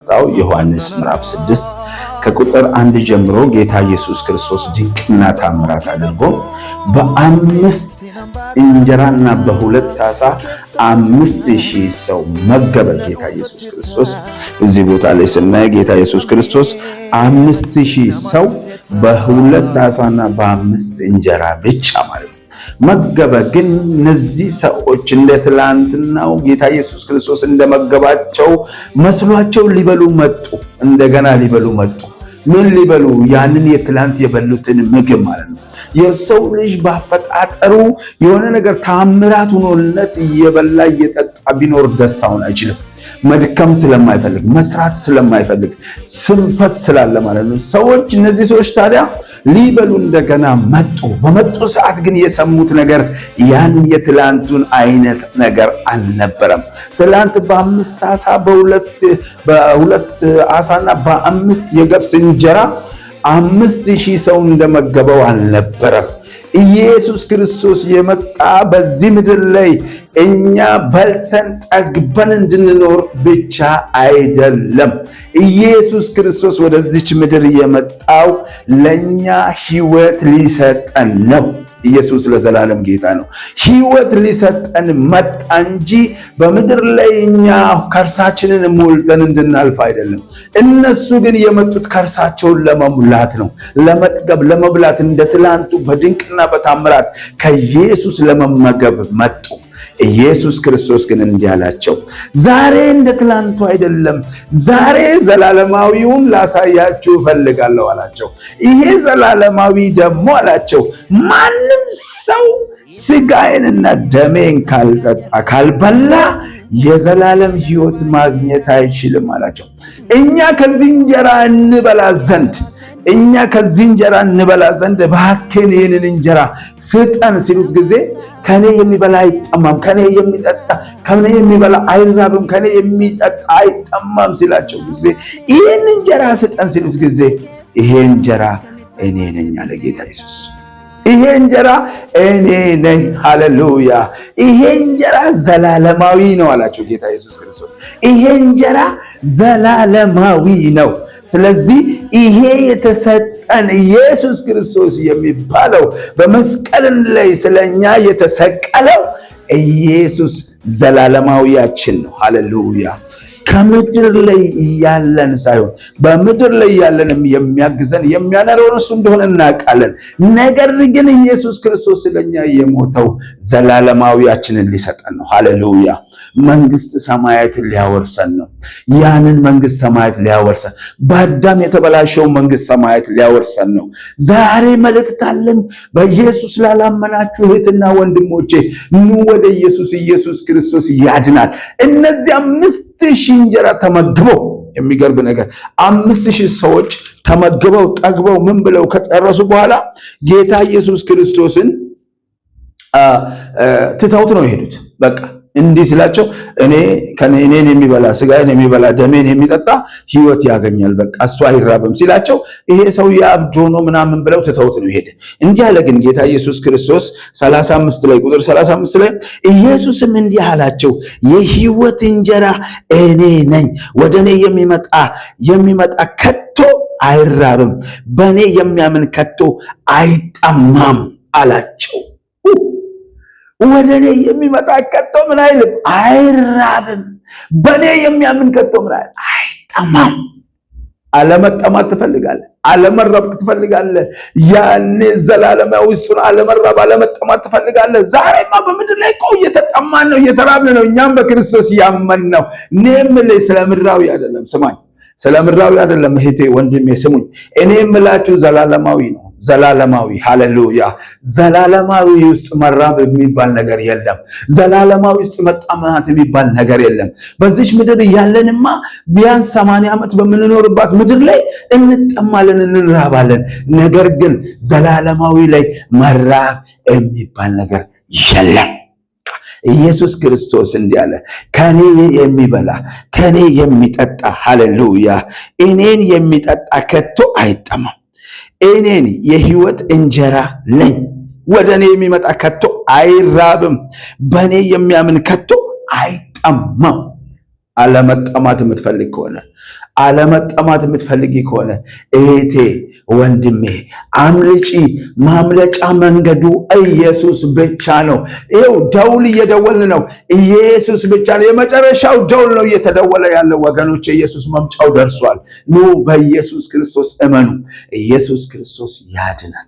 ዮሐንስ ምዕራፍ 6 ከቁጥር 1 ጀምሮ ጌታ ኢየሱስ ክርስቶስ ድንቅና ታምራት አድርጎ በ5 እንጀራና በ2 ዓሣ 5000 ሰው መገበ። ጌታ ኢየሱስ ክርስቶስ እዚህ ቦታ ላይ ስናይ ጌታ ኢየሱስ ክርስቶስ 5000 ሰው በ2 ዓሣና በ5 እንጀራ ብቻ ማለት ነው መገበ። ግን እነዚህ ሰዎች እንደ ትላንትናው ጌታ ኢየሱስ ክርስቶስ እንደመገባቸው መስሏቸው ሊበሉ መጡ። እንደገና ሊበሉ መጡ። ምን ሊበሉ? ያንን የትላንት የበሉትን ምግብ ማለት ነው። የሰው ልጅ ባፈጣጠሩ የሆነ ነገር ታምራት ሆኖለት እየበላ እየጠጣ ቢኖር ደስታውን አይችልም። መድከም ስለማይፈልግ፣ መስራት ስለማይፈልግ፣ ስንፈት ስላለ ማለት ነው። እነዚህ ሰዎች ታዲያ ሊበሉ እንደገና መጡ። በመጡ ሰዓት ግን የሰሙት ነገር ያን የትላንቱን አይነት ነገር አልነበረም። ትላንት በ5 ዓሣ በ2 ዓሣና በ5 የገብስ እንጀራ 5000 ሰው እንደመገበው አልነበረም። ኢየሱስ ክርስቶስ የመጣ በዚህ ምድር ላይ እኛ በልተን ጠግበን እንድንኖር ብቻ አይደለም። ኢየሱስ ክርስቶስ ወደዚች ምድር የመጣው ለኛ ሕይወት ሊሰጠን ነው። ኢየሱስ ለዘላለም ጌታ ነው። ሕይወት ሊሰጠን መጣ እንጂ በምድር ላይ እኛ ከርሳችንን ሞልተን እንድናልፍ አይደለም። እነሱ ግን የመጡት ከርሳቸውን ለመሙላት ነው፣ ለመጥገብ፣ ለመብላት፣ እንደ ትላንቱ በድንቅና በታምራት ከኢየሱስ ለመመገብ መጡ። ኢየሱስ ክርስቶስ ግን እንዲህ አላቸው፣ ዛሬ እንደ ትላንቱ አይደለም፣ ዛሬ ዘላለማዊውን ላሳያችሁ እፈልጋለሁ አላቸው። ይሄ ዘላለማዊ ደግሞ አላቸው ማንም ሰው ስጋዬንና ደሜን ካልጠጣ ካልበላ የዘላለም ሕይወት ማግኘት አይችልም አላቸው። እኛ ከዚህ እንጀራ እንበላ ዘንድ እባክህን ይህንን እንጀራ ስጠን ሲሉት ጊዜ ከኔ የሚበላ አይጠማም፣ ከኔ የሚጠጣ ከኔ የሚበላ አይራብም፣ ከኔ የሚጠጣ አይጠማም ሲላቸው ጊዜ ይህን እንጀራ ስጠን ሲሉት ጊዜ ይሄ እንጀራ እኔ ነኝ አለ ጌታ ኢየሱስ። ይሄ እንጀራ እኔ ነኝ። ሃሌሉያ! ይሄ እንጀራ ዘላለማዊ ነው አላቸው ጌታ ኢየሱስ ክርስቶስ። ይሄ እንጀራ ዘላለማዊ ነው። ስለዚህ ይሄ የተሰጠን ኢየሱስ ክርስቶስ የሚባለው በመስቀል ላይ ስለኛ የተሰቀለው ኢየሱስ ዘላለማዊያችን ነው። ሃሌሉያ! ከምድር ላይ ያለን ሳይሆን በምድር ላይ ያለንም የሚያግዘን የሚያኖረን እሱ እንደሆነ እናውቃለን። ነገር ግን ኢየሱስ ክርስቶስ ስለኛ የሞተው ዘላለማዊያችንን ሊሰጠን ነው። ሃሌሉያ! መንግስት ሰማያትን ሊያወርሰን ነው። ያንን መንግስት ሰማያት ሊያወርሰን፣ በአዳም የተበላሸው መንግስት ሰማያት ሊያወርሰን ነው። ዛሬ መልእክት አለን። በኢየሱስ ላላመናችሁ እህትና ወንድሞቼ ኑ ወደ ኢየሱስ። ኢየሱስ ክርስቶስ ያድናል። እነዚህ 5000 እንጀራ ተመግበው፣ የሚገርብ ነገር 5000 ሰዎች ተመግበው ጠግበው ምን ብለው ከጨረሱ በኋላ ጌታ ኢየሱስ ክርስቶስን ትተውት ነው የሄዱት። በቃ እንዲህ ስላቸው እኔን የሚበላ ስጋዬን የሚበላ ደሜን የሚጠጣ ሕይወት ያገኛል፣ በቃ እሱ አይራብም ሲላቸው ይሄ ሰው የአብዶ ነው ምናምን ብለው ትተውት ነው ይሄድ። እንዲህ አለ ግን ጌታ ኢየሱስ ክርስቶስ 35 ላይ ቁጥር 35 ላይ ኢየሱስም እንዲህ አላቸው፣ የሕይወት እንጀራ እኔ ነኝ፣ ወደ እኔ የሚመጣ ከቶ አይራብም፣ በእኔ የሚያምን ከቶ አይጠማም አላቸው። ወደ እኔ የሚመጣ ከቶ ምን አይልም? አይራብም። በእኔ የሚያምን ከቶ ምን አይልም? አይጠማም። አለመጠማት ትፈልጋለህ? አለመራብ ትፈልጋለህ? ያኔ ዘላለማዊ ውስጡን አለመራብ አለመጠማት ትፈልጋለህ? ዛሬማ በምድር ላይ እየተጠማን ነው፣ እየተራብን ነው። እኛም በክርስቶስ ያመን ነው። እኔ የምልህ ስለ ምድራዊ አይደለም። ስማኝ፣ ስለ ምድራዊ አይደለም እህቴ ወንድሜ ስሙኝ። እኔ የምላችሁ ዘላለማዊ ነው። ዘላለማዊ ሃሌሉያ! ዘላለማዊ ውስጥ መራብ የሚባል ነገር የለም። ዘላለማዊ ውስጥ መጠማት የሚባል ነገር የለም። በዚች ምድር ያለንማ ቢያንስ 80 ዓመት በምንኖርባት ምድር ላይ እንጠማለን፣ እንራባለን። ነገር ግን ዘላለማዊ ላይ መራብ የሚባል ነገር የለም። ኢየሱስ ክርስቶስ እንዲህ አለ፣ ከኔ የሚበላ ከኔ የሚጠጣ ሃሌሉያ! እኔን የሚጠጣ ከቶ አይጠማም። እኔን የሕይወት እንጀራ ነኝ፣ ወደ እኔ የሚመጣ ከቶ አይራብም፣ በእኔ የሚያምን ከቶ አይጠማም። አለመጠማት የምትፈልግ ከሆነ አለመጠማት የምትፈልጊ ከሆነ እህቴ ወንድሜ አምልጪ። ማምለጫ መንገዱ ኢየሱስ ብቻ ነው። ይኸው ደውል እየደወልን ነው። ኢየሱስ ብቻ ነው። የመጨረሻው ደውል ነው እየተደወለ ያለው ወገኖች። ኢየሱስ መምጫው ደርሷል። ኑ በኢየሱስ ክርስቶስ እመኑ። ኢየሱስ ክርስቶስ ያድናል፣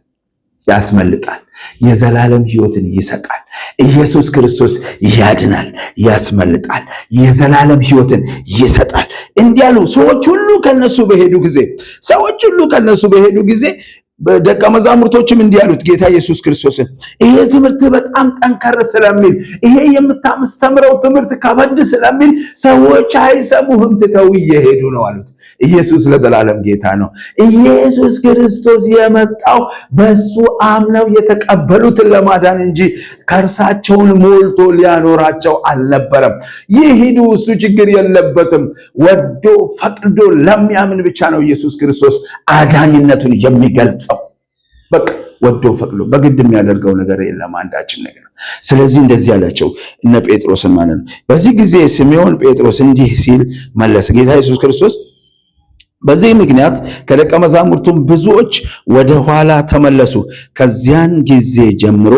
ያስመልጣል፣ የዘላለም ሕይወትን ይሰጣል። ኢየሱስ ክርስቶስ ያድናል፣ ያስመልጣል፣ የዘላለም ሕይወትን ይሰጣል። እንዲያሉ ሰዎች ሁሉ ከነሱ በሄዱ ጊዜ ደቀ መዛሙርቶችም እንዲያሉት ጌታ ኢየሱስ ክርስቶስን ይሄ ትምህርት በጣም ጠንከር ስለሚል፣ ይሄ የምታስተምረው ትምህርት ከበድ ስለሚል ሰዎች አይሰሙህም፣ ትተው እየሄዱ ነው አሉት። ኢየሱስ ለዘላለም ጌታ ነው። ኢየሱስ ክርስቶስ የመጣው በሱ አምነው የተቀበሉትን ለማዳን እንጂ ከርሳቸውን ሞልቶ ሊያኖራቸው አልነበረም። ይሂዱ፣ እሱ ችግር የለበትም። ወዶ ፈቅዶ ለሚያምን ብቻ ነው ኢየሱስ ክርስቶስ አዳኝነቱን የሚገልጸው። በቃ ወዶ ፈቅዶ በግድ የሚያደርገው ነገር የለም አንዳችን ነገር። ስለዚህ እንደዚህ ያላቸው እነ ጴጥሮስን ማለት ነው። በዚህ ጊዜ ስምዖን ጴጥሮስ እንዲህ ሲል መለሰ። ጌታ ኢየሱስ ክርስቶስ በዚህ ምክንያት ከደቀ መዛሙርቱም ብዙዎች ወደ ኋላ ተመለሱ። ከዚያን ጊዜ ጀምሮ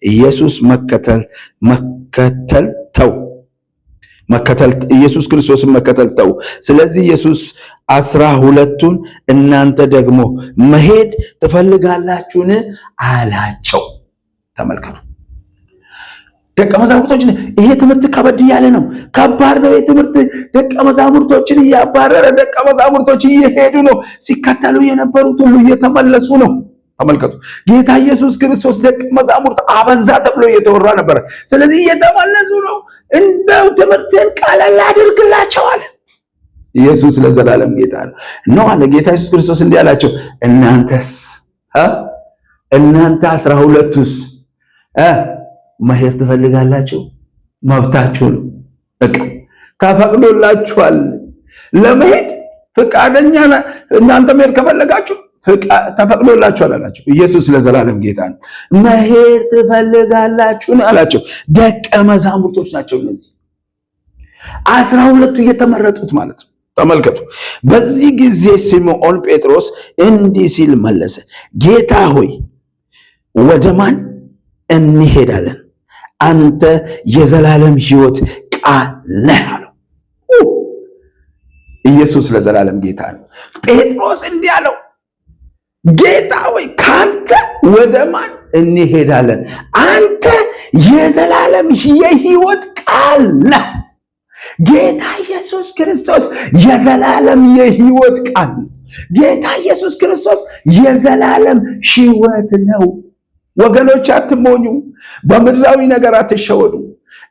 ኢየሱስ ኢየሱስ ክርስቶስን መከተል ተው። ስለዚህ ኢየሱስ 12ቱን እናንተ ደግሞ መሄድ ትፈልጋላችሁን አላቸው። ተመልከቱ ደቀ መዛሙርቶችን፣ ይሄ ትምህርት ከበድ ያለ ነው፣ ከባድ ነው። የትምህርት ደቀ መዛሙርቶችን እያባረረ ደቀ መዛሙርቶች እየሄዱ ነው። ሲከተሉ የነበሩት ሁሉ እየተመለሱ ነው። ተመልከቱ ጌታ ኢየሱስ ክርስቶስ ደቀ መዛሙርት አበዛ ተብሎ እየተወራ ነበር። ስለዚህ እየተመለሱ ነው። እንደው ትምህርትን ቀለል አድርግላቸዋል። ኢየሱስ ለዘላለም ጌታ ነው አለ። ጌታ ኢየሱስ ክርስቶስ እንዲህ አላቸው፣ እናንተ 12ቱስ መሄድ ትፈልጋላችሁ? መብታችሁ ነው። በቃ ተፈቅዶላችኋል ለመሄድ። ፈቃደኛ እናንተ መሄድ ከፈለጋችሁ ተፈቅዶላችኋል አላቸው። ኢየሱስ ለዘላለም ጌታ ነው። መሄድ ትፈልጋላችሁ አላቸው። ደቀ መዛሙርቶች ናቸው እነዚህ 12ቱ የተመረጡት ማለት ነው። ተመልከቱ። በዚህ ጊዜ ስምዖን ጴጥሮስ እንዲህ ሲል መለሰ፣ ጌታ ሆይ ወደ ማን እንሄዳለን? አንተ የዘላለም ሕይወት ቃል ነህ አለው። ኢየሱስ ለዘላለም ጌታ ነው። ጴጥሮስ እንዲህ አለው፣ ጌታ ሆይ ከአንተ ወደ ማን እንሄዳለን? አንተ የዘላለም የሕይወት ቃል ነህ። ጌታ ኢየሱስ ክርስቶስ የዘላለም የሕይወት ቃል ነው። ጌታ ኢየሱስ ክርስቶስ የዘላለም ሕይወት ነው። ወገኖች አትሞኙ፣ በምድራዊ ነገር አትሸወዱ።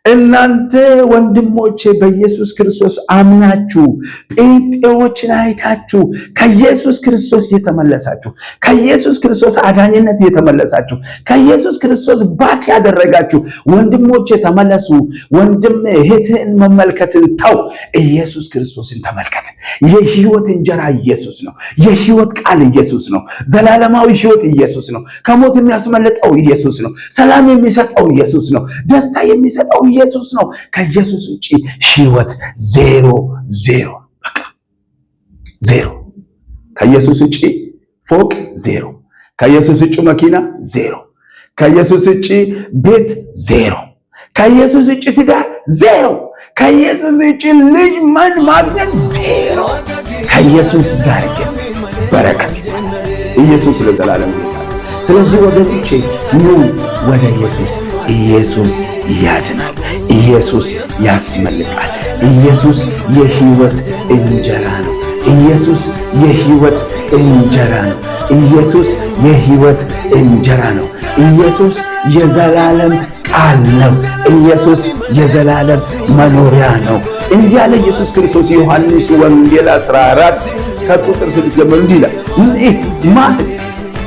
እናንተ ወንድሞቼ በኢየሱስ ክርስቶስ አምናችሁ ጴንጤዎችን አይታችሁ ከኢየሱስ ክርስቶስ የተመለሳችሁ፣ ከኢየሱስ ክርስቶስ አዳኝነት የተመለሳችሁ፣ ከኢየሱስ ክርስቶስ ባክ ያደረጋችሁ ወንድሞቼ ተመለሱ። ወንድም እህትህን መመልከትን ተው፣ ኢየሱስ ክርስቶስን ተመልከት። የሕይወት እንጀራ ኢየሱስ ነው። የሕይወት ቃል ኢየሱስ ነው። ዘላለማዊ ሕይወት ኢየሱስ ነው። ከሞት የሚያስመልጠው ኢየሱስ ነው። ሰላም የሚሰጠው ኢየሱስ ነው። ደስታ የሚሰጠው ኢየሱስ ነው። ከኢየሱስ ውጪ ሕይወት ዜሮ። በቃ ዜሮ። ከኢየሱስ ውጪ ፎቅ ዜሮ። ከኢየሱስ ውጪ መኪና ዜሮ። ከኢየሱስ ውጪ ቤት ዜሮ። ከኢየሱስ ውጪ ትዳር ዜሮ። ከኢየሱስ ውጪ ልጅ ማግኘት ዜሮ። ከኢየሱስ ጋር ግን በረከት። ኢየሱስ ለዘላለም ጌታ። ስለዚህ ወገኖቼ ኑ ወደ ኢየሱስ። ኢየሱስ ያድናል። ኢየሱስ ያስመልጣል። ኢየሱስ የሕይወት እንጀራ ነው። ኢየሱስ የሕይወት እንጀራ ነው። ኢየሱስ የሕይወት እንጀራ ነው። ኢየሱስ የዘላለም ቃል ነው። ኢየሱስ የዘላለም መኖሪያ ነው። እንዲህ ያለ ኢየሱስ ክርስቶስ ዮሐንስ ወንጌል 14 ከቁጥር 6 ጀምሮ እንዲህ ይላል፣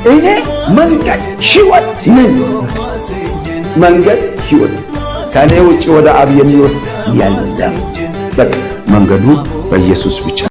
እኔ መንገድ ሕይወት ነኝ። መንገድ ሕይወት፣ ከእኔ ውጭ ወደ አብ የሚወስድ የለም። በቃ መንገዱ በኢየሱስ ብቻ